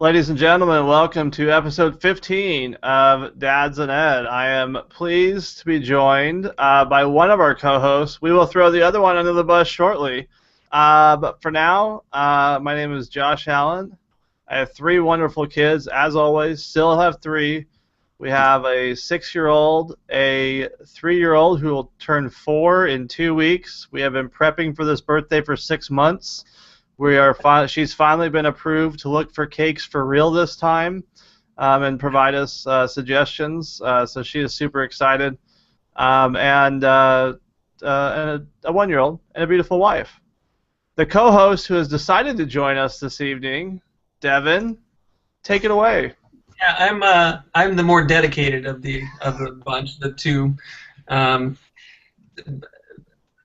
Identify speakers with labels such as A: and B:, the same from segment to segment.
A: Ladies and gentlemen, welcome to episode 15 of Dads and Ed. I am pleased to be joined by one of our co-hosts. We will throw the other one under the bus shortly. But for now, my name is Josh Allen. I have three wonderful kids, as always. Still have three. We have a 6-year-old, a 3-year-old who will turn 4 in 2 weeks. We have been prepping for this birthday for 6 months. She's finally been approved to look for cakes for real this time and provide us suggestions. So she is super excited. And a 1-year-old and a beautiful wife. The co-host who has decided to join us this evening, Devin, take it away.
B: Yeah, I'm the more dedicated of the bunch, the two.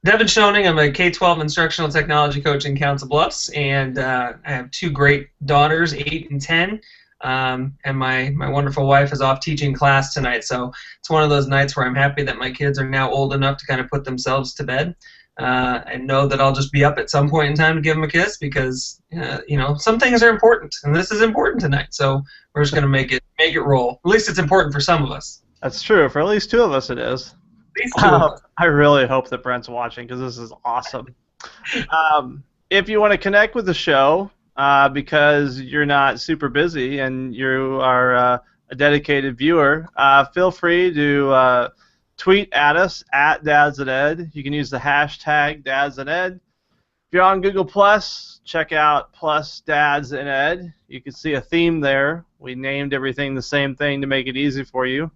B: Devin Schoening, I'm a K-12 instructional technology coach in Council Bluffs, and I have 2 great daughters, 8 and 10, and my wonderful wife is off teaching class tonight, so it's one of those nights where I'm happy that my kids are now old enough to kind of put themselves to bed, and know that I'll just be up at some point in time to give them a kiss because, some things are important, and this is important tonight, so we're just going to make it roll. At least it's important for some of us.
A: That's true. For at least 2 of us it is. I really hope that Brent's watching because this is awesome. If you want to connect with the show because you're not super busy and you are a dedicated viewer, feel free to tweet at us at Dads and Ed. You can use the hashtag Dads and Ed. If you're on Google+, check out plus Dads and Ed. You can see a theme there. We named everything the same thing to make it easy for you.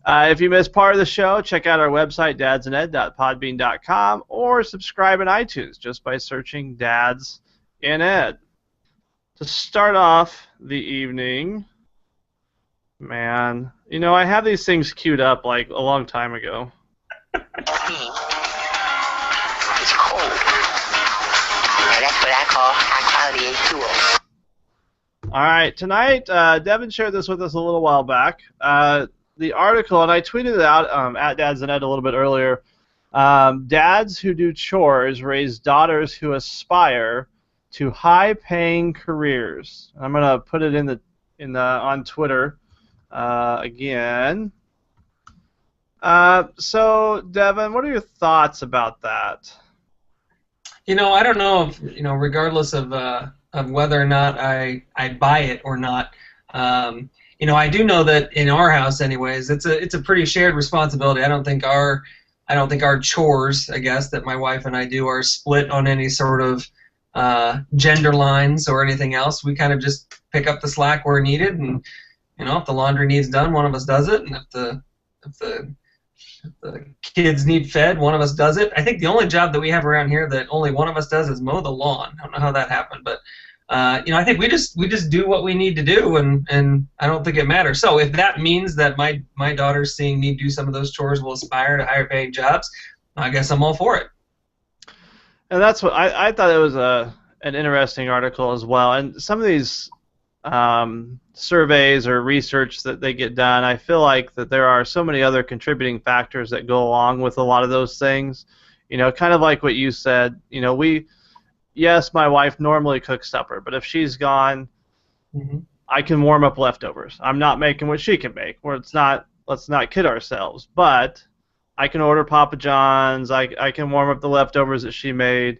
A: If you missed part of the show, check out our website, dadsanded.podbean.com, or subscribe in iTunes just by searching Dads and Ed. To start off the evening, man, I have these things queued up like a long time ago.
C: It's cold. And that's what I call high-quality H2O.
A: All right, tonight, Devin shared this with us a little while back. The article, and I tweeted it out at Dads and Ed a little bit earlier. Dads who do chores raise daughters who aspire to high-paying careers. I'm gonna put it on Twitter again. So, Devin, what are your thoughts about that?
B: I don't know if regardless of whether or not I buy it or not. I do know that in our house, anyways, it's a pretty shared responsibility. I don't think our chores, I guess, that my wife and I do are split on any sort of gender lines or anything else. We kind of just pick up the slack where needed, and if the laundry needs done, one of us does it, and if the kids need fed, one of us does it. I think the only job that we have around here that only one of us does is mow the lawn. I don't know how that happened, but. I think we just do what we need to do, and I don't think it matters. So if that means that my daughters seeing me do some of those chores will aspire to higher paying jobs, I guess I'm all for it.
A: And that's what I thought it was an interesting article as well. And some of these surveys or research that they get done, I feel like that there are so many other contributing factors that go along with a lot of those things. Kind of like what you said. Yes, my wife normally cooks supper, but if she's gone, I can warm up leftovers. I'm not making what she can make. Let's not kid ourselves. But I can order Papa John's. I can warm up the leftovers that she made.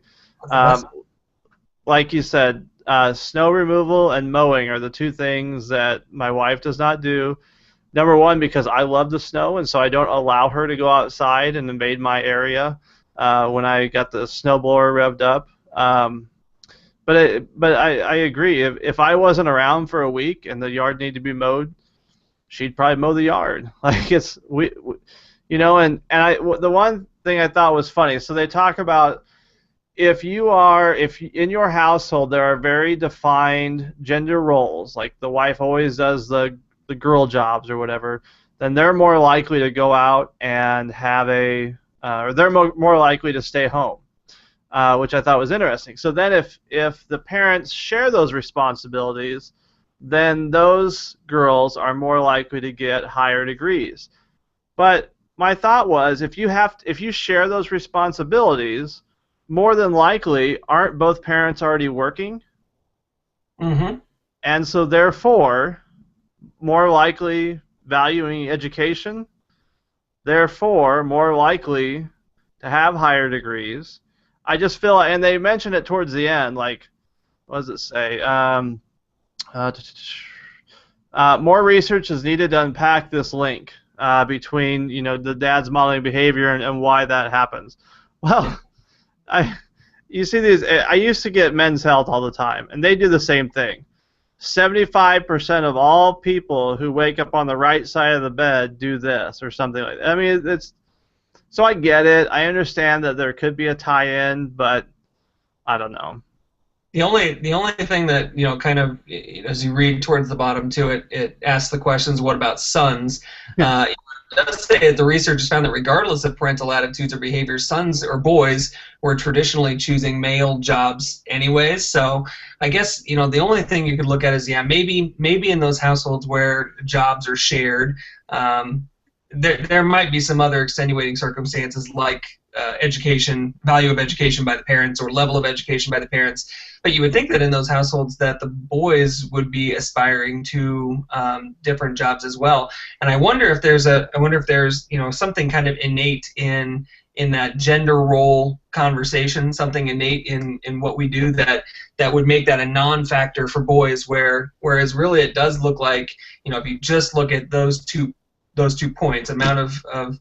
A: Like you said, snow removal and mowing are the 2 things that my wife does not do. Number 1, because I love the snow, and so I don't allow her to go outside and invade my area when I got the snowblower revved up. But I agree. If I wasn't around for a week and the yard needed to be mowed, she'd probably mow the yard. Like the one thing I thought was funny. So they talk about if in your household there are very defined gender roles, like the wife always does the girl jobs or whatever, then they're more likely to go out and have or they're more likely to stay home. Which I thought was interesting. So then if the parents share those responsibilities, then those girls are more likely to get higher degrees. But my thought was, if you share those responsibilities, more than likely, aren't both parents already working?
B: Mm-hmm.
A: and so therefore, more likely valuing education, therefore more likely to have higher degrees. I just feel, and they mentioned it towards the end, like, what does it say? More research is needed to unpack this link between, the dad's modeling behavior and why that happens. Well, you see these. I used to get Men's Health all the time, and they do the same thing. 75% of all people who wake up on the right side of the bed do this or something like that. I mean, so I get it. I understand that there could be a tie-in, but I don't know.
B: The only thing that, kind of, as you read towards the bottom too, it asks the questions, what about sons? It does say that the researchers found that regardless of parental attitudes or behaviors, sons or boys were traditionally choosing male jobs anyways. So I guess, the only thing you could look at is, maybe in those households where jobs are shared, there might be some other extenuating circumstances like value of education by the parents or level of education by the parents. But you would think that in those households that the boys would be aspiring to different jobs as well. And I wonder if there's something kind of innate in that gender role conversation, something innate in what we do that would make that a non-factor for boys, whereas really it does look like, if you just look at those two points, amount of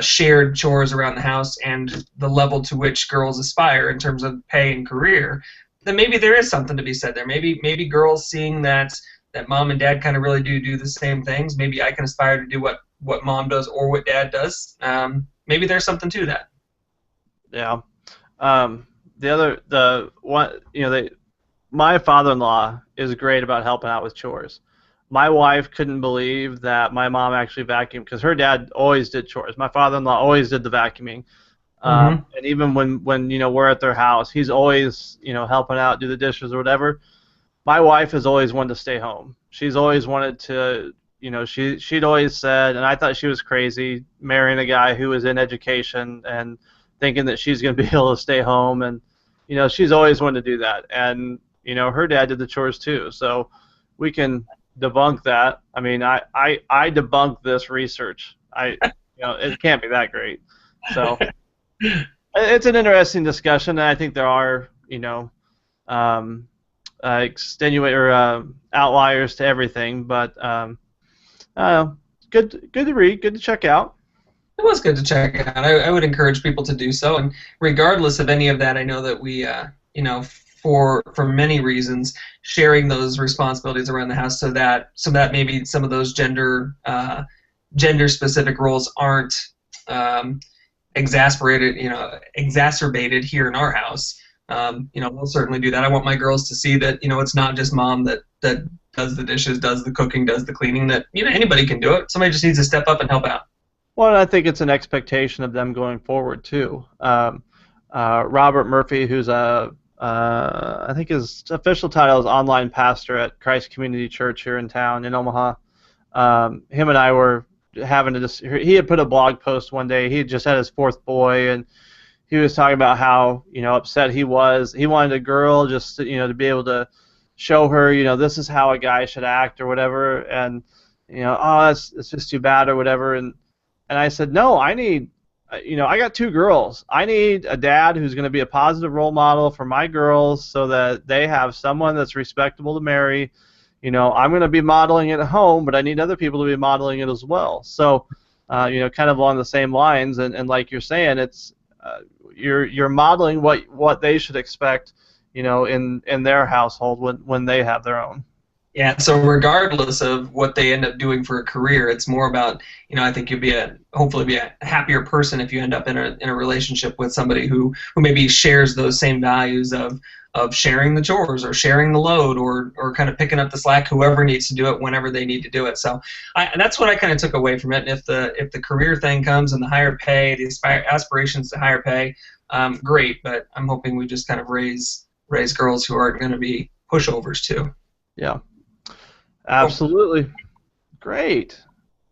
B: shared chores around the house and the level to which girls aspire in terms of pay and career, then maybe there is something to be said there. Maybe girls seeing that mom and dad kind of really do the same things. Maybe I can aspire to do what mom does or what dad does. Maybe there's something to that.
A: Yeah. My father-in-law is great about helping out with chores. My wife couldn't believe that my mom actually vacuumed because her dad always did chores. My father-in-law always did the vacuuming. And even when we're at their house, he's always helping out, do the dishes or whatever. My wife has always wanted to stay home. She's always wanted to, she'd always said, and I thought she was crazy, marrying a guy who was in education and thinking that she's going to be able to stay home. And she's always wanted to do that. And her dad did the chores too. So we can debunk that. I mean, I debunk this research. It can't be that great. So. It's an interesting discussion, and I think there are, outliers to everything. But good to read, good to check out.
B: It was good to check out. I would encourage people to do so, and regardless of any of that, I know that we, for many reasons, sharing those responsibilities around the house, so that maybe some of those gender specific roles aren't exacerbated here in our house. We'll certainly do that. I want my girls to see that it's not just mom that does the dishes, does the cooking, does the cleaning. That anybody can do it. Somebody just needs to step up and help out.
A: Well, and I think it's an expectation of them going forward too. Robert Murphy, who's I think his official title is online pastor at Christ Community Church here in town in Omaha. Him and I were having to he had put a blog post one day. He had just had his fourth boy, and he was talking about how upset he was. He wanted a girl just to be able to show her this is how a guy should act or whatever, and it's just too bad or whatever. And I said, no, I need I got two girls. I need a dad who's going to be a positive role model for my girls so that they have someone that's respectable to marry. I'm going to be modeling it at home, but I need other people to be modeling it as well. So, kind of along the same lines, and like you're saying, it's you're modeling what they should expect, in their household when they have their own.
B: Yeah. So regardless of what they end up doing for a career, it's more about I think you'll hopefully be a happier person if you end up in a relationship with somebody who maybe shares those same values of sharing the chores or sharing the load or kind of picking up the slack, whoever needs to do it whenever they need to do it. So that's what I kind of took away from it. And if the career thing comes and the higher pay, the aspirations to higher pay, great. But I'm hoping we just kind of raise girls who aren't going to be pushovers too.
A: Yeah, absolutely. Great.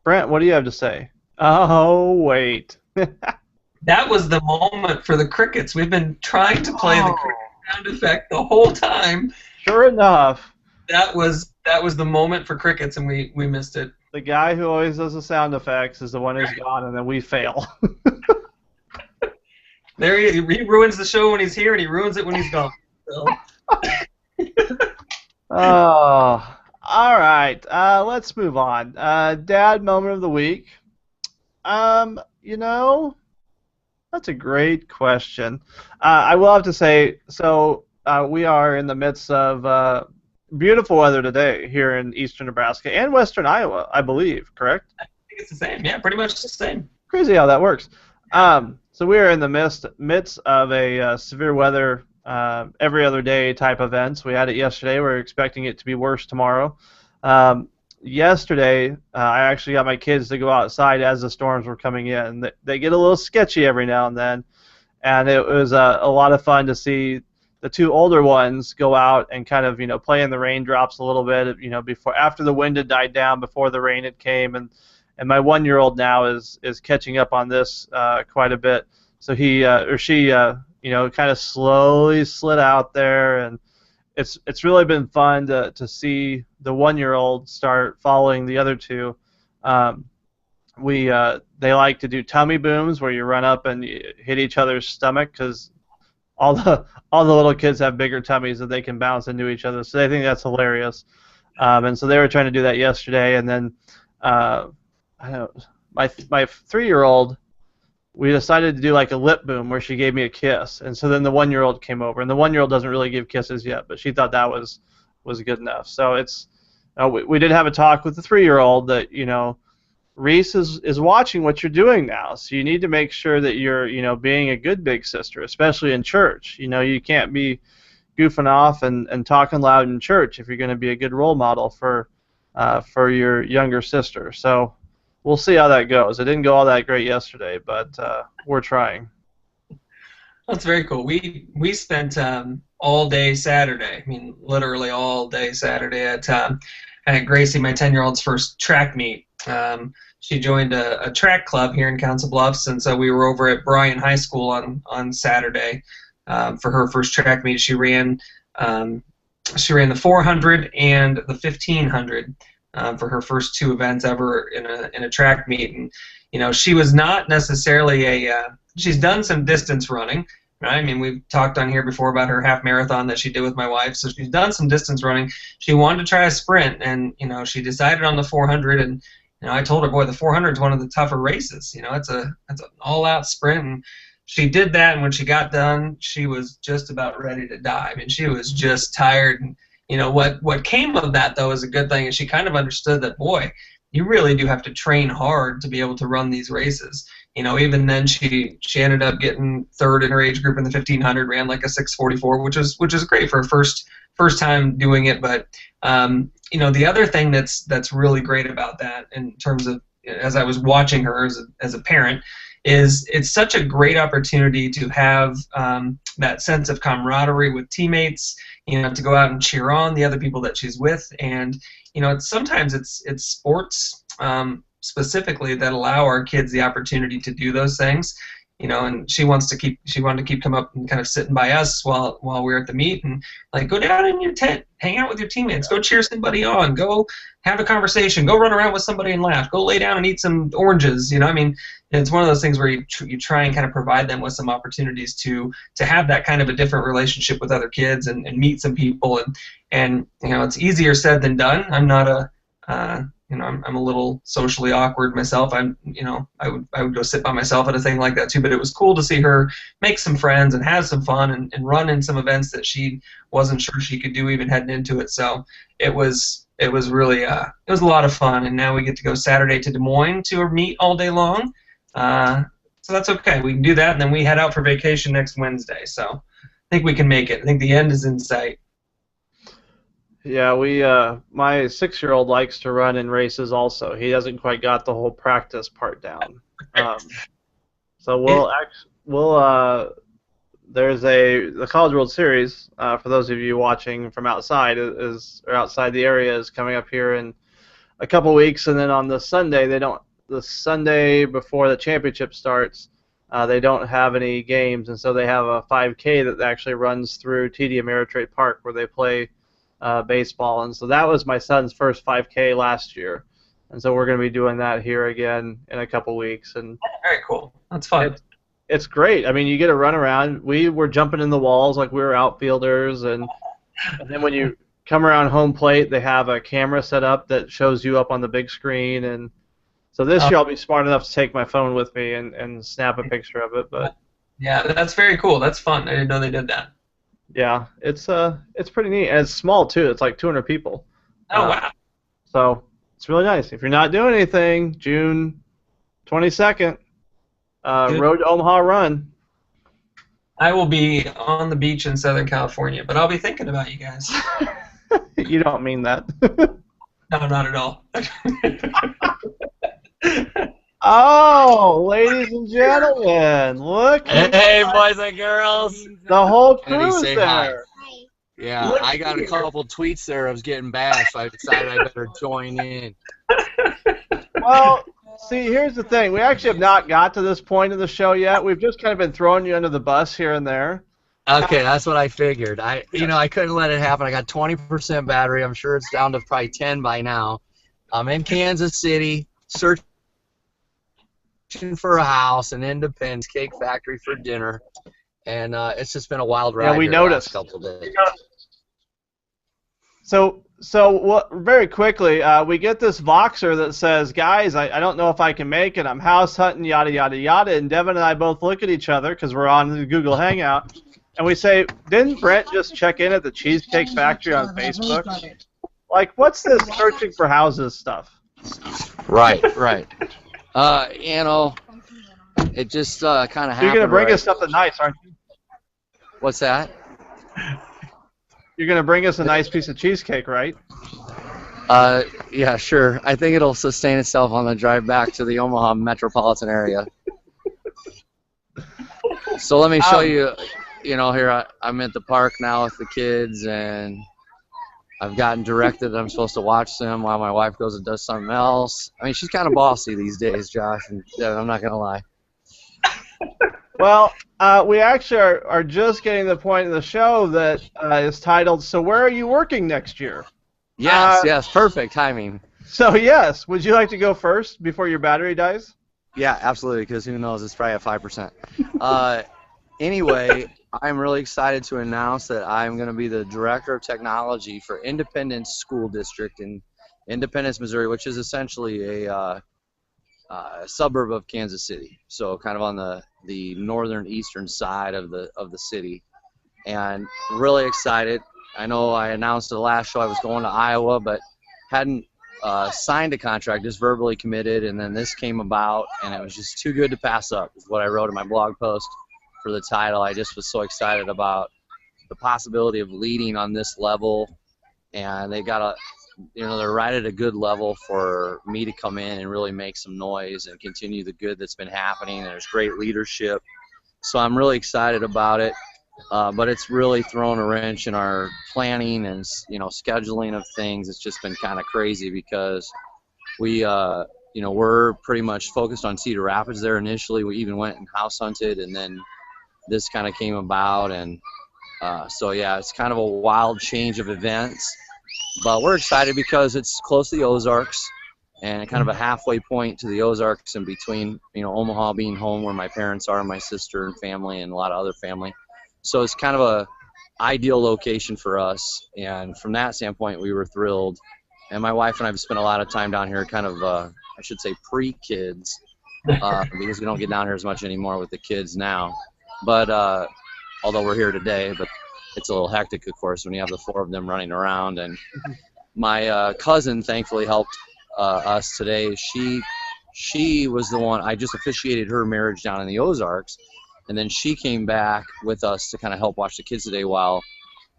A: Brent, what do you have to say? Oh, wait.
B: That was the moment for the crickets. We've been trying to play the cricket sound effect the whole time.
A: Sure enough.
B: that was the moment for crickets, and we missed it.
A: The guy who always does the sound effects is the one who's gone, and then we fail.
B: There he ruins the show when he's here, and he ruins it when he's gone. So.
A: Oh, all right. Let's move on. Dad moment of the week. You know, that's a great question. I will have to say, so we are in the midst of beautiful weather today here in eastern Nebraska and western Iowa, I believe, correct?
B: I think it's the same. Yeah, pretty much the same.
A: Crazy how that works. So we are in the midst of a severe weather every other day type events. We had it yesterday. We're expecting it to be worse tomorrow. Yesterday, I actually got my kids to go outside as the storms were coming in. They get a little sketchy every now and then, and it was a lot of fun to see the two older ones go out and kind of play in the raindrops a little bit. After the wind had died down, before the rain had came, and my 1-year-old now is catching up on this quite a bit. So he or she kind of slowly slid out there, and it's really been fun to see the 1-year-old start following the other two. They like to do tummy booms where you run up and you hit each other's stomach, because all the little kids have bigger tummies that they can bounce into each other. So they think that's hilarious. And so they were trying to do that yesterday, and then I don't know, my 3-year-old, we decided to do like a lip boom where she gave me a kiss, and so then the 1-year-old came over, and the 1-year-old doesn't really give kisses yet, but she thought that was good enough. So it's we did have a talk with the 3-year-old that Reese is watching what you're doing now, so you need to make sure that you're being a good big sister, especially in church. You can't be goofing off and talking loud in church if you're going to be a good role model for your younger sister. So we'll see how that goes. It didn't go all that great yesterday, but we're trying.
B: That's very cool. We spent all day Saturday. I mean, literally all day Saturday at Gracie, my 10-year-old's first track meet. She joined a track club here in Council Bluffs, and so we were over at Bryan High School on Saturday for her first track meet. She ran the 400 and the 1500. For her first 2 events ever in a track meet, and she was not necessarily she's done some distance running, right? I mean, we've talked on here before about her half marathon that she did with my wife, so she's done some distance running. She wanted to try a sprint, and she decided on the 400, and I told her, boy, the 400 is one of the tougher races. It's an all-out sprint, and she did that, and when she got done, she was just about ready to die. I mean, she was just tired. And what came of that, though, is a good thing, and she kind of understood that, boy, you really do have to train hard to be able to run these races. Even then, she ended up getting 3rd in her age group in the 1500, ran like a 6:44, which is great for her first time doing it. But the other thing that's really great about that, in terms of as I was watching her as a parent, is it's such a great opportunity to have that sense of camaraderie with teammates, to go out and cheer on the other people that she's with. And sometimes it's sports specifically that allow our kids the opportunity to do those things. And she wanted to keep come up and kind of sitting by us while we were at the meet, and like, go down in your tent, hang out with your teammates, go cheer somebody on, go have a conversation, go run around with somebody and laugh, go lay down and eat some oranges. I mean, it's one of those things where you try and kind of provide them with some opportunities to have that kind of a different relationship with other kids and meet some people, and it's easier said than done. I'm not I'm a little socially awkward myself. I would go sit by myself at a thing like that too. But it was cool to see her make some friends and have some fun and run in some events that she wasn't sure she could do even heading into it. So it was really it was a lot of fun. And now we get to go Saturday to Des Moines to meet all day long. So that's okay. We can do that, and then we head out for vacation next Wednesday. So I think we can make it. I think the end is in sight.
A: Yeah, my 6-year-old likes to run in races also. He hasn't quite got the whole practice part down. So there's the College World Series, for those of you watching from outside, or outside the area, is coming up here in a couple weeks, and then on the Sunday, the Sunday before the championship starts, they don't have any games, and so they have a 5K that actually runs through TD Ameritrade Park, where they play baseball, and so that was my son's first 5K last year, and so we're going to be doing that here again in a couple weeks. And
B: very cool. That's fun.
A: It's great. I mean, you get to run around. We were jumping in the walls like we were outfielders, and then when you come around home plate, they have a camera set up that shows you up on the big screen. And so this year I'll be smart enough to take my phone with me and snap a picture of it. But
B: yeah, that's very cool. That's fun. I didn't know they did that.
A: Yeah, it's pretty neat, and it's small too. It's like 200 people.
B: Oh wow!
A: So it's really nice. If you're not doing anything, June 22nd. Road to Omaha run.
B: I will be on the beach in Southern California, but I'll be thinking about you guys.
A: You don't mean that.
B: No, not at all.
A: Oh, ladies and gentlemen, look.
D: Hey, boys and girls.
A: The whole crew's there.
D: Hi. Yeah, I got a couple tweets there. I was getting bashed, so I decided I better join in.
A: Well, see, here's the thing. We actually have not got to this point of the show yet. We've just kind of been throwing you under the bus here and there.
D: Okay, that's what I figured. I couldn't let it happen. I got 20% battery. I'm sure it's down to probably 10 by now. I'm in Kansas City, searching for a house, an Independence Cake Factory for dinner, and it's just been a wild ride.
A: Yeah, we noticed.
D: The last couple of days.
A: So what? Very quickly, we get this Voxer that says, "Guys, I don't know if I can make it. I'm house hunting, yada yada yada." And Devin and I both look at each other because we're on the Google Hangout, and we say, "Didn't Brent just check in at the Cheesecake Factory on Facebook? Like, what's this searching for houses stuff?"
D: Right. It just kind of happened.
A: You're gonna bring us something nice, aren't you?
D: What's that?
A: You're gonna bring us a nice piece of cheesecake, right?
D: Yeah, sure. I think it'll sustain itself on the drive back to the Omaha metropolitan area. So let me show you. Here I'm at the park now with the kids, and I've gotten directed that I'm supposed to watch them while my wife goes and does something else. I mean, she's kind of bossy these days, Josh, and I'm not gonna lie.
A: Well, we actually are just getting to the point of the show that is titled, "So Where Are You Working Next Year?"
D: Yes, perfect timing.
A: So, yes, would you like to go first before your battery dies?
D: Yeah, absolutely, because who knows, it's probably at 5%. Anyway, I'm really excited to announce that I'm going to be the Director of Technology for Independence School District in Independence, Missouri, which is essentially a suburb of Kansas City, so kind of on the northern eastern side of the city, and really excited. I know I announced the last show I was going to Iowa, but hadn't signed a contract, just verbally committed, and then this came about, and it was just too good to pass up, is what I wrote in my blog post for the title. I just was so excited about the possibility of leading on this level, and they got they're right at a good level for me to come in and really make some noise and continue the good that's been happening. There's great leadership, so I'm really excited about it. But it's really thrown a wrench in our planning and scheduling of things. It's just been kind of crazy because we're pretty much focused on Cedar Rapids there initially. We even went and house hunted, and then this kind of came about, and so yeah, it's kind of a wild change of events. But we're excited because it's close to the Ozarks and kind of a halfway point to the Ozarks in between, Omaha being home where my parents are, my sister and family, and a lot of other family. So it's kind of a ideal location for us. And from that standpoint, we were thrilled. And my wife and I have spent a lot of time down here kind of, I should say, pre-kids, because we don't get down here as much anymore with the kids now. But although we're here today, but it's a little hectic, of course, when you have the four of them running around. And my cousin thankfully helped us today. She was the one, I just officiated her marriage down in the Ozarks, and then she came back with us to kind of help watch the kids today while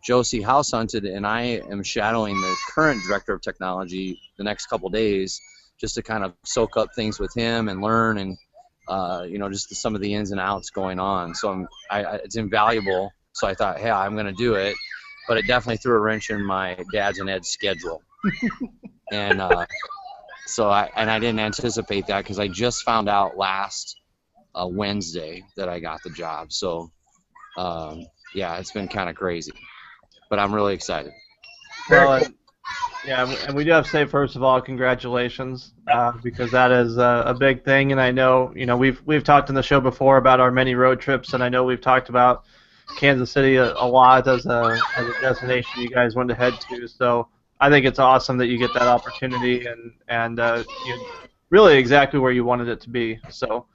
D: Josie house hunted, and I am shadowing the current Director of Technology the next couple days just to kind of soak up things with him and learn and just some of the ins and outs going on. So it's invaluable. So I thought, hey, I'm going to do it, but it definitely threw a wrench in my dad's and Ed's schedule. And so I didn't anticipate that because I just found out last Wednesday that I got the job. So yeah, it's been kind of crazy, but I'm really excited.
A: Well, and we do have to say, first of all, congratulations, because that is a big thing, and I know, we've talked in the show before about our many road trips, and I know we've talked about Kansas City a lot as a destination you guys want to head to, so I think it's awesome that you get that opportunity, and really exactly where you wanted it to be, so.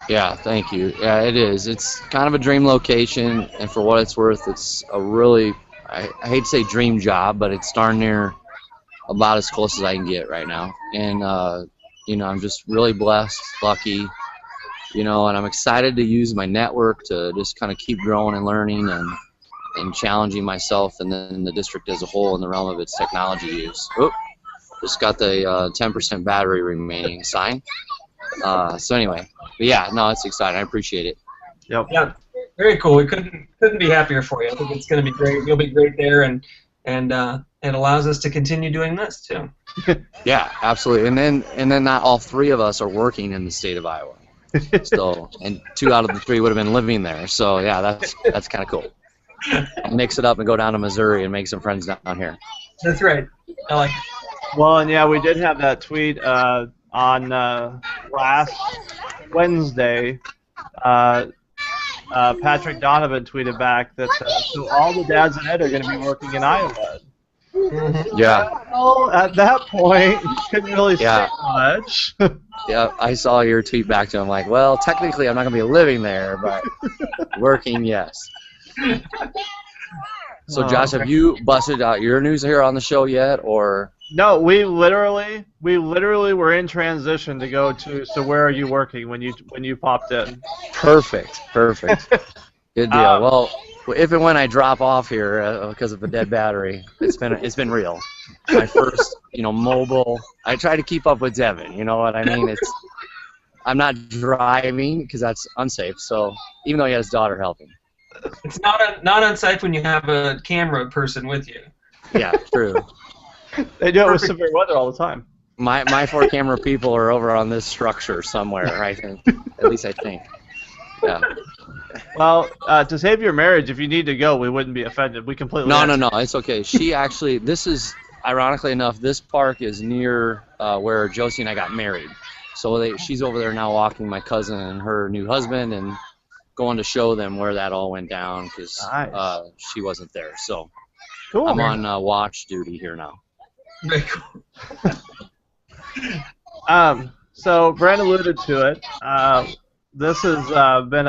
D: Yeah, thank you. Yeah, it is. It's kind of a dream location, and for what it's worth, it's a really, I hate to say dream job, but it's darn near about as close as I can get right now. And, I'm just really blessed, lucky, and I'm excited to use my network to just kind of keep growing and learning and challenging myself and then the district as a whole in the realm of its technology use. Oop, just got the 10% battery remaining sign. So anyway, but yeah, no, it's exciting. I appreciate it.
A: Yep.
B: Yeah, very cool. We couldn't be happier for you. I think it's going to be great. You'll be great there, and it allows us to continue doing this too.
D: Yeah, absolutely. And then not all three of us are working in the state of Iowa. So, and 2 out of the 3 would have been living there. So yeah, that's kind of cool. I'll mix it up and go down to Missouri and make some friends down here.
B: That's right. I like it.
A: Well, and yeah, we did have that tweet on last Wednesday. Patrick Donovan tweeted back that so all the dads in Ed are going to be working in Iowa.
D: Yeah.
A: Well, at that point, you couldn't really say much.
D: Yeah, I saw your tweet back to him like, well, technically I'm not going to be living there, but working, yes. So, Josh, have you busted out your news here on the show yet, or?
A: No, we literally were in transition to go to. So, where are you working when you popped in?
D: Perfect. Good deal. Well, if and when I drop off here because of the dead battery, it's been real. My first, mobile. I try to keep up with Devin. You know what I mean? I'm not driving because that's unsafe. So, even though he has his daughter helping.
B: It's not unsafe when you have a camera person with you.
D: Yeah, true.
A: They do it with severe weather all the time.
D: My 4 camera people are over on this structure somewhere, I think. At least I think. Yeah.
A: Well, to save your marriage, if you need to go, we wouldn't be offended. We completely.
D: No, it's okay. She actually, this is, ironically enough, this park is near where Josie and I got married. So she's over there now walking my cousin and her new husband and going to show them where that all went down because she wasn't there. So
A: cool,
D: I'm on watch duty here now.
B: Very cool.
A: So Brent alluded to it. This has been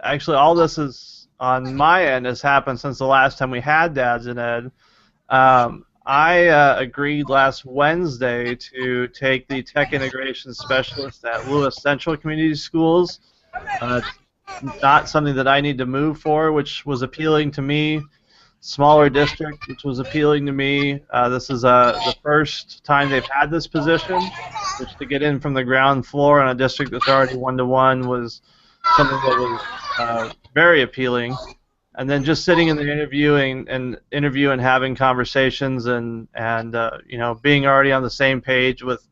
A: actually all this is on my end has happened since the last time we had Dads in Ed. I agreed last Wednesday to take the tech integration specialist at Lewis Central Community Schools. Not something that I need to move for, which was appealing to me. Smaller district, which was appealing to me. This is the first time they've had this position, which to get in from the ground floor in a district that's already 1-to-1 was something that was very appealing. And then just sitting in the interview and having conversations and being already on the same page with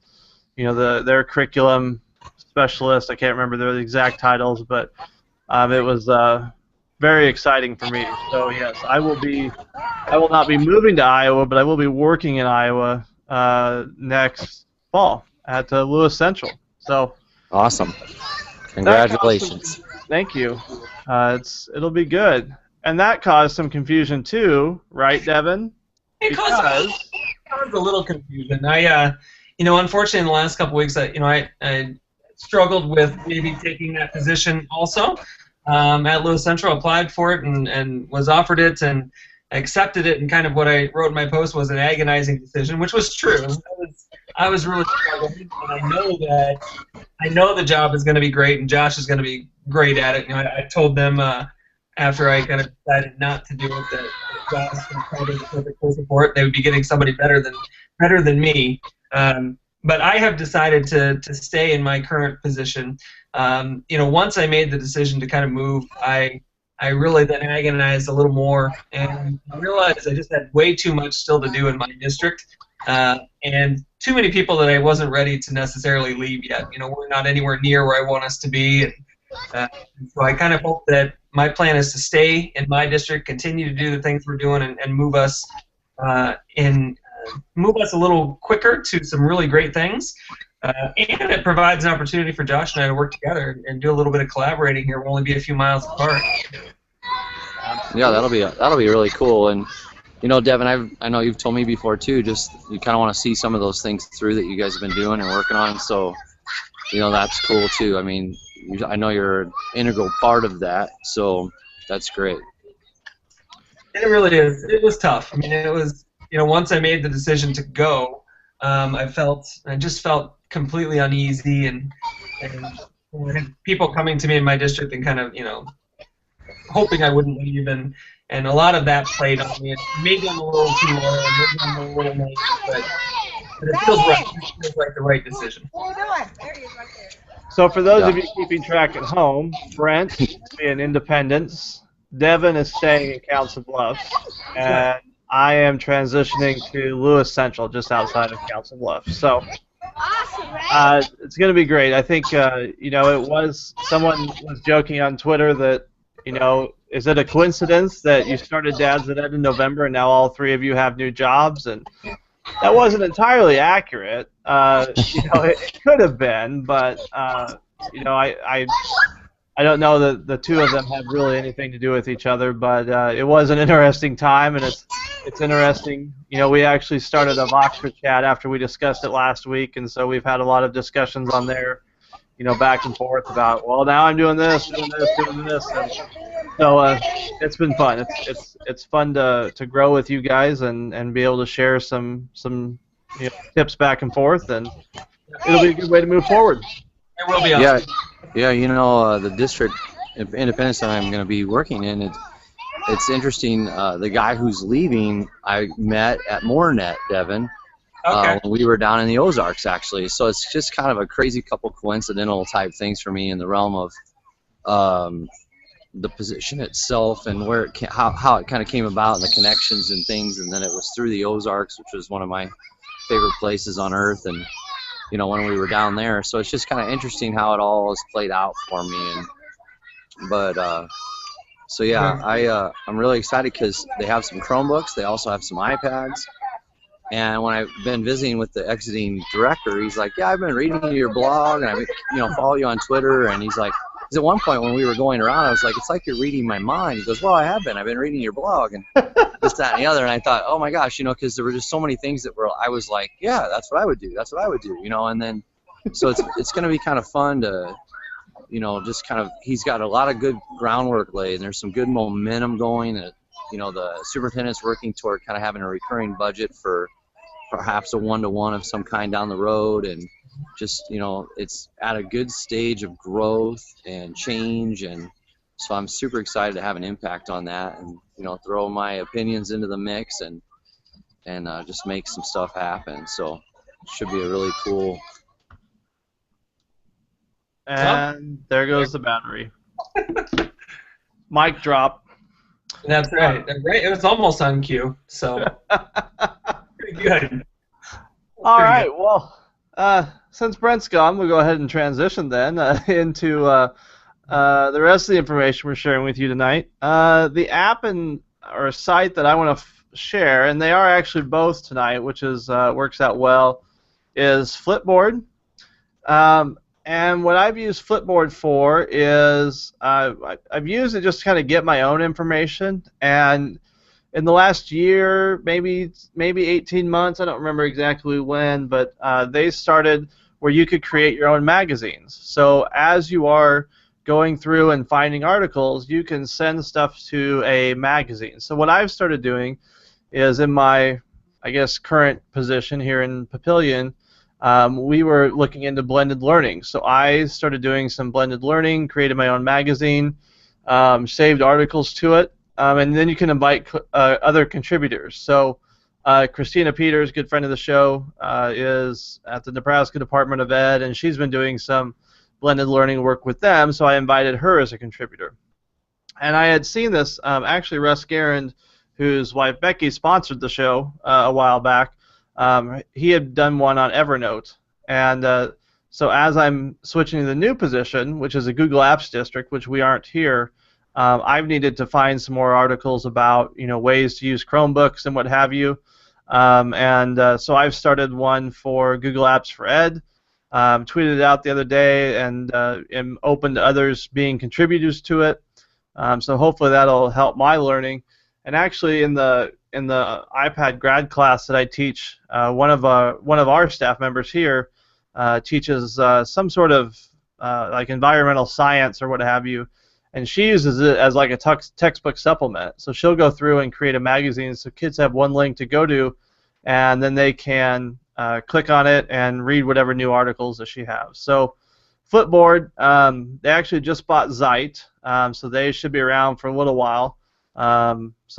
A: their curriculum specialist. I can't remember their exact titles, but it was very exciting for me. So yes, I will not be moving to Iowa, but I will be working in Iowa next fall at Lewis Central. So
D: awesome! Congratulations.
A: Thank you. It'll be good. And that caused some confusion too, right, Devin?
B: It caused a little confusion. Unfortunately, in the last couple weeks, I struggled with maybe taking that position also. At Lewis Central, applied for it and was offered it and accepted it, and kind of what I wrote in my post was an agonizing decision, which was true. I was really struggling, and I know the job is going to be great, and Josh is going to be great at it. I told them after I kind of decided not to do it that Josh was probably the perfect person for it. They would be getting somebody better than me. But I have decided to stay in my current position. Once I made the decision to kind of move, I really then agonized a little more and I realized I just had way too much still to do in my district and too many people that I wasn't ready to necessarily leave yet. We're not anywhere near where I want us to be. And so I kind of hope that my plan is to stay in my district, continue to do the things we're doing, and move us and move us a little quicker to some really great things. And it provides an opportunity for Josh and I to work together and do a little bit of collaborating here. We'll only be a few miles apart.
D: Yeah, that'll be really cool. And you know, Devin, I know you've told me before too. Just you kind of want to see some of those things through that you guys have been doing and working on. So, you know, that's cool too. I mean, I know you're an integral part of that. So that's great.
B: It really is. It was tough. I mean, it was. You know, once I made the decision to go, I just felt completely uneasy and people coming to me in my district and kind of, you know, hoping I wouldn't leave, and a lot of that played on me. Maybe I'm a little too low, maybe I'm a little naive, but it feels right. It feels like the right decision.
A: So for those of you keeping track at home, Brent is in Independence, Devin is staying in Council Bluffs, and I am transitioning to Lewis Central, just outside of Council Bluffs. So it's going to be great. I think, you know, someone was joking on Twitter that, you know, is it a coincidence that you started Dad's Ed in November and now all three of you have new jobs? And that wasn't entirely accurate. You know, it could have been, but, you know, I don't know that the two of them have really anything to do with each other, but it was an interesting time, and it's interesting. You know, we actually started a Voxer chat after we discussed it last week, and so we've had a lot of discussions on there, you know, back and forth about, well, now I'm doing this, and so it's been fun. It's fun to grow with you guys and be able to share some you know, tips back and forth, and it'll be a good way to move forward.
B: It will be awesome.
D: Yeah, you know, the district Independence that I'm going to be working in, it's interesting. The guy who's leaving, I met at Moornet, Devin, when we were down in the Ozarks, actually. So it's just kind of a crazy couple coincidental type things for me in the realm of the position itself and where how it kind of came about and the connections and things. And then it was through the Ozarks, which was one of my favorite places on earth, and you know, when we were down there. So it's just kind of interesting how it all has played out for me. So yeah, I'm really excited because they have some Chromebooks. They also have some iPads. And when I've been visiting with the exiting director, he's like, yeah, I've been reading your blog, and I, you know, follow you on Twitter. And he's like, because at one point when we were going around, I was like, it's like you're reading my mind. He goes, well, I have been. I've been reading your blog and this, that, and the other. And I thought, oh my gosh, you know, because there were just so many things that were, I was like, yeah, that's what I would do. That's what I would do, you know. And then, so it's going to be kind of fun to, you know, just kind of, he's got a lot of good groundwork laid, and there's some good momentum going. And, you know, the superintendent's working toward kind of having a recurring budget for perhaps a one-to-one of some kind down the road, and just, you know, it's at a good stage of growth and change, and so I'm super excited to have an impact on that, and, you know, throw my opinions into the mix and just make some stuff happen. So it should be a really cool.
A: And there goes the battery. Mic drop.
B: That's right. It was almost on cue, so pretty good.
A: All right. Well, since Brent's gone, we'll go ahead and transition then into the rest of the information we're sharing with you tonight. The app or site that I want to share, and they are actually both tonight, which is works out well, is Flipboard. And what I've used Flipboard for is I've used it just to kind of get my own information. And in the last year, maybe 18 months, I don't remember exactly when, but they started where you could create your own magazines. So as you are going through and finding articles, you can send stuff to a magazine. So what I've started doing is in my, I guess, current position here in Papillion, we were looking into blended learning. So I started doing some blended learning, created my own magazine, saved articles to it, and then you can invite other contributors. So Christina Peters, good friend of the show, is at the Nebraska Department of Ed, and she's been doing some blended learning work with them, so I invited her as a contributor. And I had seen this, actually Russ Garand, whose wife Becky sponsored the show a while back. He had done one on Evernote, and so as I'm switching to the new position, which is a Google Apps district, which we aren't here, I've needed to find some more articles about ways to use Chromebooks and what have you. So I've started one for Google Apps for Ed. Tweeted it out the other day and am open to others being contributors to it. So hopefully that'll help my learning. And actually, in the iPad grad class that I teach, one of our staff members here teaches some sort of like environmental science or what have you, and she uses it as like a textbook supplement. So she'll go through and create a magazine so kids have one link to go to, and then they can click on it and read whatever new articles that she has. So Footboard, they actually just bought Zeit, so they should be around for a little while. It's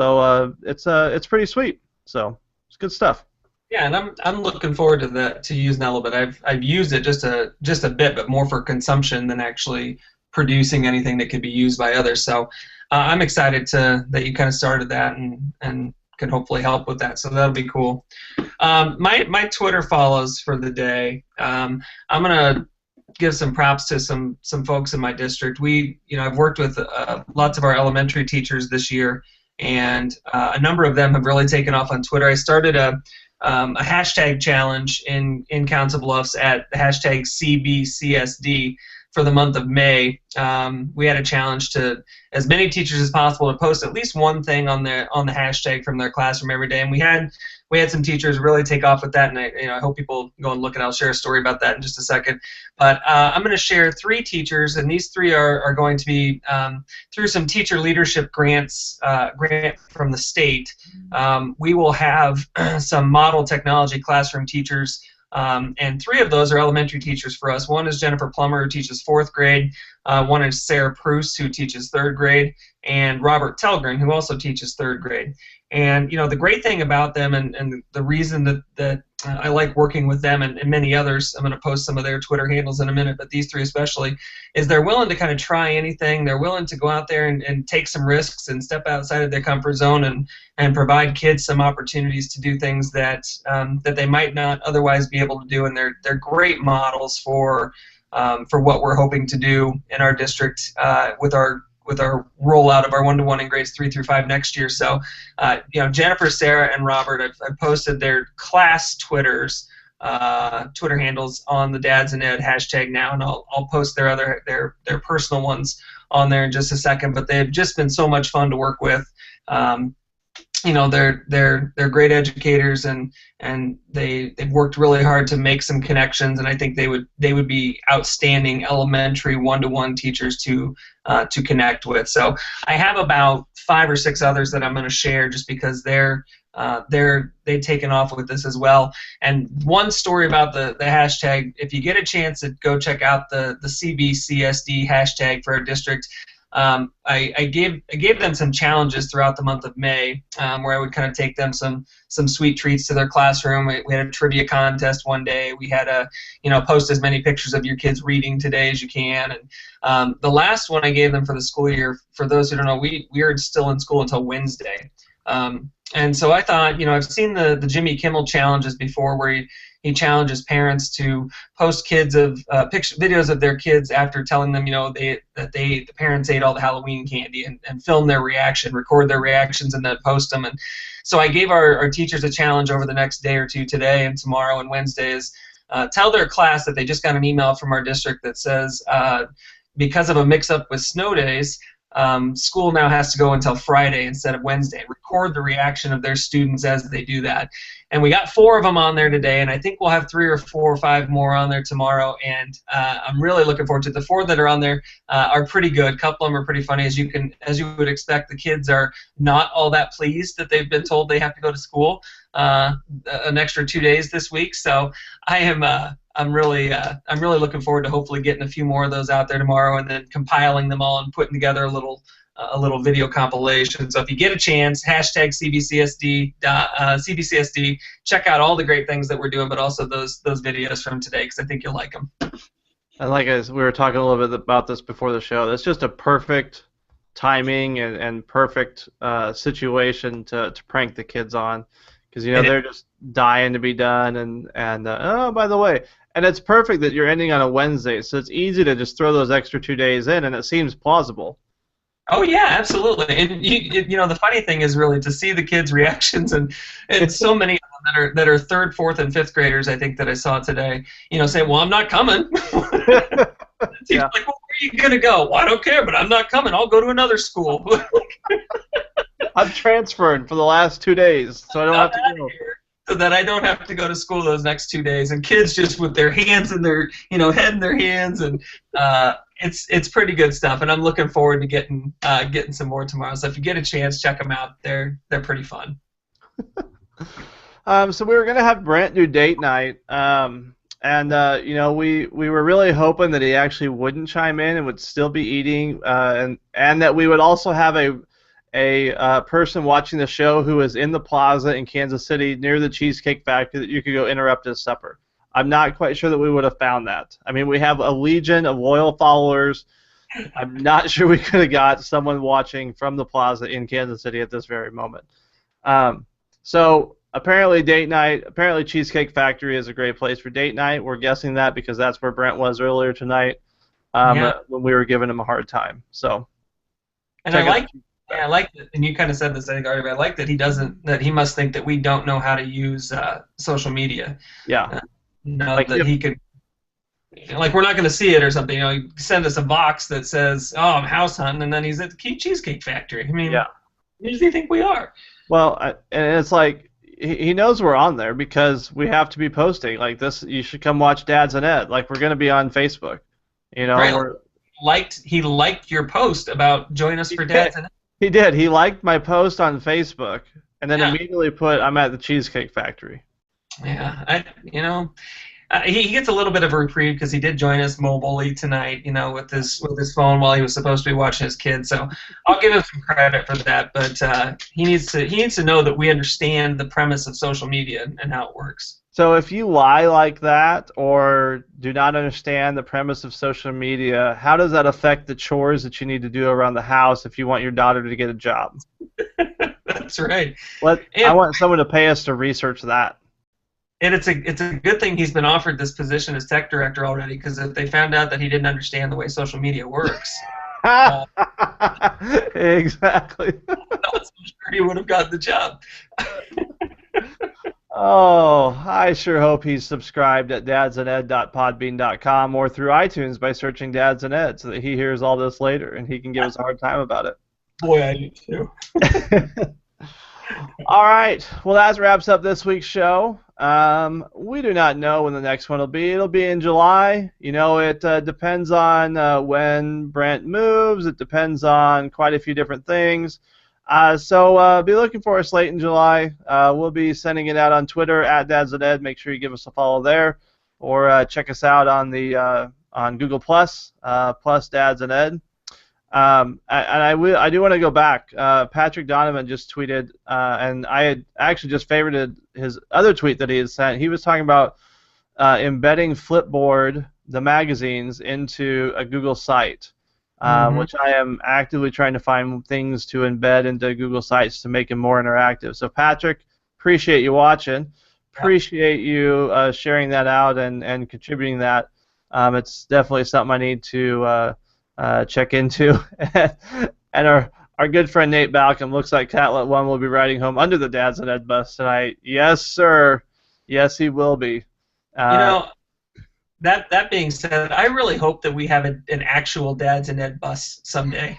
A: pretty sweet. So it's good stuff.
B: Yeah, and I'm looking forward to that, to using that a little bit. I've used it just a bit, but more for consumption than actually producing anything that could be used by others. So I'm excited that you kind of started that and can hopefully help with that. So that'll be cool. My Twitter follows for the day. I'm gonna give some props to some folks in my district. I've worked with lots of our elementary teachers this year, and a number of them have really taken off on Twitter. I started a hashtag challenge in Council Bluffs at the hashtag CBCSD for the month of May. We had a challenge to as many teachers as possible to post at least one thing on the hashtag from their classroom every day, and we had some teachers really take off with that, and I hope people go and look, and I'll share a story about that in just a second. But I'm going to share 3 teachers, and these 3 are going to be through some teacher leadership grant from the state. We will have some model technology classroom teachers, and 3 of those are elementary teachers for us. One is Jennifer Plummer, who teaches 4th grade. One is Sarah Pruce, who teaches 3rd grade, and Robert Telgren, who also teaches 3rd grade. And the great thing about them, and the reason that I like working with them and many others, I'm going to post some of their Twitter handles in a minute, but these 3 especially, is they're willing to kind of try anything. They're willing to go out there and take some risks and step outside of their comfort zone and provide kids some opportunities to do things that they might not otherwise be able to do. And they're great models for what we're hoping to do in our district with our rollout of our one-to-one in grades 3 through 5 next year. So, Jennifer, Sarah, and Robert, I've posted their class Twitter handles on the Dads and Ed hashtag now, and I'll post their personal ones on there in just a second. But they've just been so much fun to work with. They're great educators, and they've worked really hard to make some connections, and I think they would be outstanding elementary one-to-one teachers to connect with. So I have about 5 or 6 others that I'm going to share just because they've taken off with this as well. And one story about the hashtag, if you get a chance to go check out the CBCSD hashtag for our district. I gave them some challenges throughout the month of May, where I would kind of take them some sweet treats to their classroom. We had a trivia contest one day. We had post as many pictures of your kids reading today as you can. And the last one I gave them for the school year, for those who don't know, we are still in school until Wednesday. And so I thought, I've seen the Jimmy Kimmel challenges before, where he challenges parents to post videos of their kids after telling them, the parents ate all the Halloween candy, and film their reaction, record their reactions, and then post them. And so I gave our teachers a challenge over the next day or two, today and tomorrow and Wednesday, is tell their class that they just got an email from our district that says, because of a mix-up with snow days, school now has to go until Friday instead of Wednesday. Record the reaction of their students as they do that. And we got 4 of them on there today, and I think we'll have 3 or 4 or 5 more on there tomorrow. And I'm really looking forward to it. The 4 that are on there are pretty good. A couple of them are pretty funny, as you would expect. The kids are not all that pleased that they've been told they have to go to school an extra 2 days this week. So I'm really looking forward to hopefully getting a few more of those out there tomorrow, and then compiling them all and putting together a little video compilation. So if you get a chance, hashtag CBCSD, check out all the great things that we're doing, but also those videos from today, because I think you'll like them.
A: And like we were talking a little bit about this before the show, that's just a perfect timing and perfect situation to prank the kids on, because they're just dying to be done, and oh, by the way. And it's perfect that you're ending on a Wednesday, so it's easy to just throw those extra 2 days in, and it seems plausible.
B: Oh yeah, absolutely. And you know, the funny thing is really to see the kids' reactions, and so many of them that are third, fourth, and fifth graders. I think that I saw today. You know, saying, "Well, I'm not coming." He's
A: Yeah.
B: like, "Well, where are you gonna go?" "Well, I don't care, but I'm not coming. I'll go to another school."
A: I'm transferring for the last 2 days, so I don't have to go.
B: So that I don't have to go to school those next 2 days, and kids just with their hands in their, head in their hands, and it's pretty good stuff. And I'm looking forward to getting some more tomorrow. So if you get a chance, check them out. They're pretty fun.
A: So we were gonna have Brent do date night, and we were really hoping that he actually wouldn't chime in and would still be eating, and that we would also have a person watching the show who is in the plaza in Kansas City near the Cheesecake Factory that you could go interrupt his supper. I'm not quite sure that we would have found that. I mean, we have a legion of loyal followers. I'm not sure we could have got someone watching from the plaza in Kansas City at this very moment. So apparently Cheesecake Factory is a great place for date night. We're guessing that because that's where Brent was earlier tonight when we were giving him a hard time. So.
B: And I like that, and you kind of said this, I think, already, but I like that he must think that we don't know how to use social media.
A: Yeah.
B: That he could, like, we're not going to see it or something. You send us a box that says, "Oh, I'm house hunting," and then he's at the Cheesecake Factory. I mean, who does he think we are?
A: Well, and it's like he knows we're on there because we have to be posting like this. You should come watch Dads and Ed. Like, we're going to be on Facebook.
B: Right. He liked your post about join us for Dads and Ed.
A: He did. He liked my post on Facebook and then immediately put, "I'm at the Cheesecake Factory."
B: Yeah, he gets a little bit of a reprieve because he did join us mobilely tonight, with his phone while he was supposed to be watching his kids. So I'll give him some credit for that. But he needs to know that we understand the premise of social media and how it works.
A: So if you lie like that or do not understand the premise of social media, how does that affect the chores that you need to do around the house if you want your daughter to get a job?
B: That's right.
A: I want someone to pay us to research that.
B: And it's a good thing he's been offered this position as tech director already, because if they found out that he didn't understand the way social media works,
A: exactly.
B: I'm sure he would have gotten the job.
A: Oh, I sure hope he's subscribed at dadsanded.podbean.com or through iTunes by searching Dads and Ed so that he hears all this later and he can give us a hard time about it.
B: Boy, I do too.
A: All right. Well, that wraps up this week's show. We do not know when the next one will be. It'll be in July. It depends on when Brent moves. It depends on quite a few different things. So be looking for us late in July. We'll be sending it out on Twitter at Dads and Ed. Make sure you give us a follow there, or check us out on the on Google Plus Dads and Ed. And I do want to go back. Patrick Donovan just tweeted, and I had actually just favorited his other tweet that he had sent. He was talking about embedding Flipboard, the magazines, into a Google site. Which I am actively trying to find things to embed into Google Sites to make them more interactive. So, Patrick, appreciate you watching. Appreciate you sharing that out and contributing that. It's definitely something I need to check into. And our good friend Nate Balcom, looks like Catlett 1 will be riding home under the Dads and Ed bus tonight. Yes, sir. Yes, he will be.
B: That being said, I really hope that we have an actual Dads and Ed bus someday.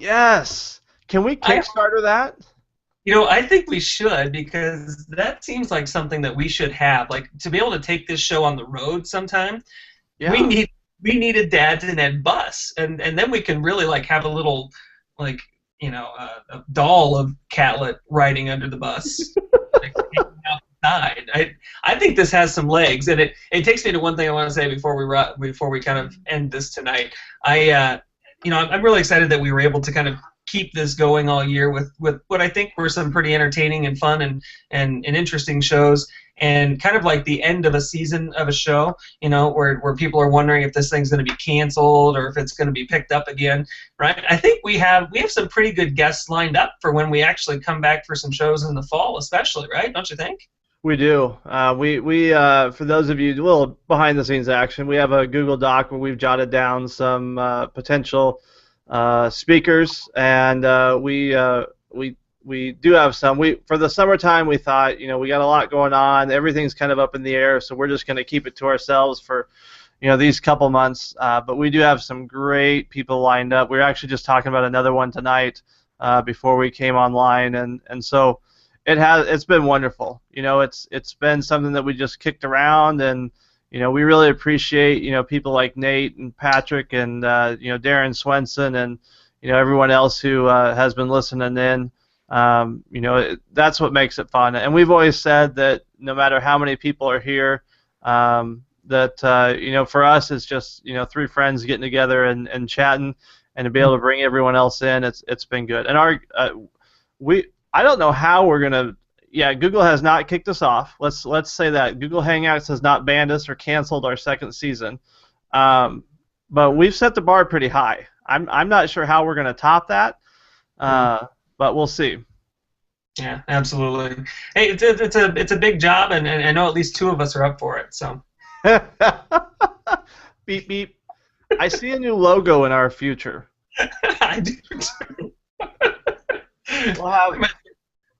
A: Yes. Can we Kickstarter that?
B: I think we should, because that seems like something that we should have. Like, to be able to take this show on the road sometime, we need a Dads and Ed bus, and then we can really have a little a doll of Catlett riding under the bus. I think this has some legs, and it takes me to one thing I want to say before we kind of end this tonight. I'm really excited that we were able to kind of keep this going all year with what I think were some pretty entertaining and fun and interesting shows, and kind of like the end of a season of a show, where people are wondering if this thing's going to be canceled or if it's going to be picked up again, right? I think we have some pretty good guests lined up for when we actually come back for some shows in the fall, especially, right? Don't you think?
A: We do. We for those of you a little behind the scenes action, we have a Google Doc where we've jotted down some potential speakers, and we do have some. For the summertime, we thought, we got a lot going on. Everything's kind of up in the air, so we're just going to keep it to ourselves for, these couple months. But we do have some great people lined up. We were actually just talking about another one tonight before we came online, and so it's been wonderful. It's been something that we just kicked around, and we really appreciate people like Nate and Patrick and Darren Swenson and everyone else who has been listening in. That's what makes it fun. And we've always said that no matter how many people are here, that for us it's just three friends getting together and chatting, and to be able to bring everyone else in, it's been good. And I don't know how we're gonna. Yeah, Google has not kicked us off. Let's say that Google Hangouts has not banned us or canceled our second season, but we've set the bar pretty high. I'm not sure how we're gonna top that. But we'll see.
B: Yeah, absolutely. Hey, it's a big job, and I know at least two of us are up for it. So.
A: Beep beep. I see a new logo in our future.
B: I do too.
A: We'll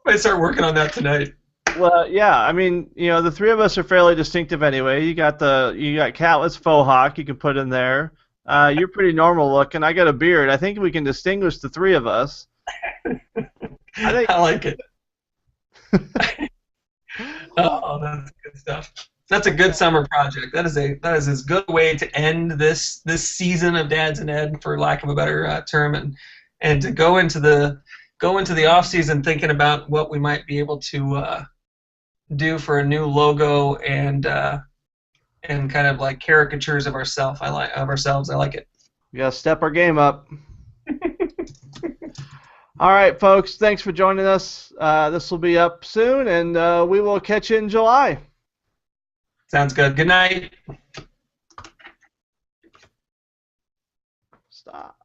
B: might start working on that tonight.
A: Well, yeah. I mean, the three of us are fairly distinctive anyway. You got Catlett's faux hawk you can put in there. You're pretty normal looking. I got a beard. I think we can distinguish the three of us.
B: I like it. Oh, that's good stuff. That's a good summer project. That is as good a way to end this season of Dads and Ed, for lack of a better term, and to go into the off season thinking about what we might be able to do for a new logo and kind of like caricatures of ourselves. I like it.
A: We gotta step our game up. All right, folks. Thanks for joining us. This will be up soon, and we will catch you in July.
B: Sounds good. Good night.
A: Stop.